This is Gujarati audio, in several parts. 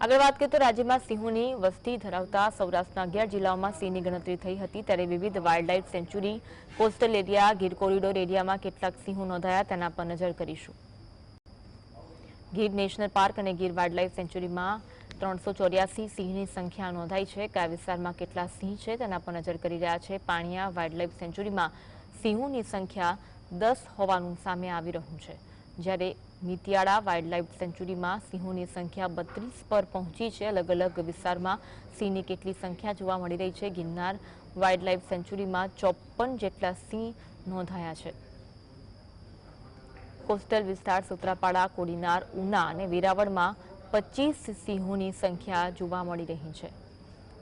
આગળ વાત કરીએ તો રાજ્યમાં સિંહોની વસ્તી ધરાવતા સૌરાષ્ટ્રના 11 જિલ્લાઓમાં સિંહની ગણતરી થઈ હતી, ત્યારે વિવિધ wildlife sanctuary, coastal area, Gir corridor એરિયામાં કેટલાક સિંહો નોંધાયા તેના પર નજર કરીશું. ગીર નેશનલ પાર્ક અને ગીર વાઇલ્ડલાઇફ સેન્ચ્યુરીમાં 384 સિંહની સંખ્યા નોંધાઈ છે. કયા વિસ્તારમાં કેટલા સિંહ છે તેના પર નજર કરી રહ્યા છે. પાણિયા વાઇલ્ડલાઇફ સેન્ચ્યુરીમાં સિંહોની સંખ્યા 10 હોવાનું સામે આવી રહ્યું છે, જ્યારે મિતિયાળા વાઇલ્ડલાઇફ સેન્ચ્યુરીમાં સિંહોની સંખ્યા 32 પર પહોંચી છે. અલગ અલગ વિસ્તારમાં સિંહની કેટલી સંખ્યા જોવા મળી રહી છે. ગિરનાર વાઇલ્ડલાઇફ સેન્ચ્યુરીમાં 54 જેટલા સિંહ નોંધાયા છે. કોસ્ટલ વિસ્તાર સૂત્રાપાડા, કોડીનાર, ઉના અને વેરાવળમાં 25 સિંહોની સંખ્યા જોવા મળી રહી છે.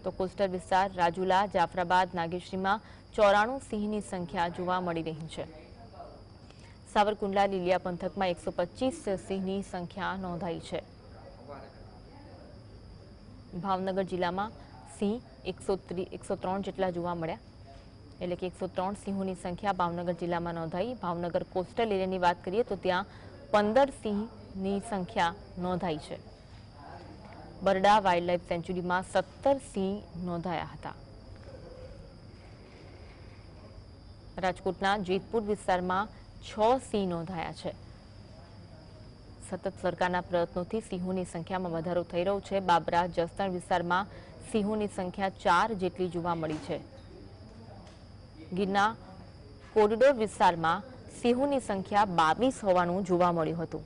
તો કોસ્ટલ વિસ્તાર રાજુલા, જાફરાબાદ, નાગેશ્રીમાં 94 સિંહની સંખ્યા જોવા મળી રહી છે. સાવરકુંડલા, લીલિયા પંથકમાં 125 સિંહની સંખ્યા નોંધાઈ છે. ભાવનગર જિલ્લામાં સિંહ 103 જેટલા જોવા મળ્યા, એટલે કે 103 સિંહોની સંખ્યા ભાવનગર જિલ્લામાં નોંધાઈ. ભાવનગર કોસ્ટલ એરિયાની વાત કરીએ તો ત્યાં 15 સિંહની સંખ્યા નોંધાઈ છે. બરડા વાઇલ્ડલાઇફ સેન્ચ્યુરીમાં 17 સિંહ નોંધાયા હતા. રાજકોટના જેતપુર વિસ્તારમાં 6 સિંહ નોંધાયા છે. સતત સરકારના પ્રયત્નોથી સિંહોની સંખ્યામાં વધારો થઈ રહ્યો છે. બાબરા જસદણ વિસ્તારમાં સિંહોની સંખ્યા 4 જેટલી જોવા મળી છે. ગીરના કોરિડોર વિસ્તારમાં સિંહોની સંખ્યા 22 હોવાનું જોવા મળ્યું હતું.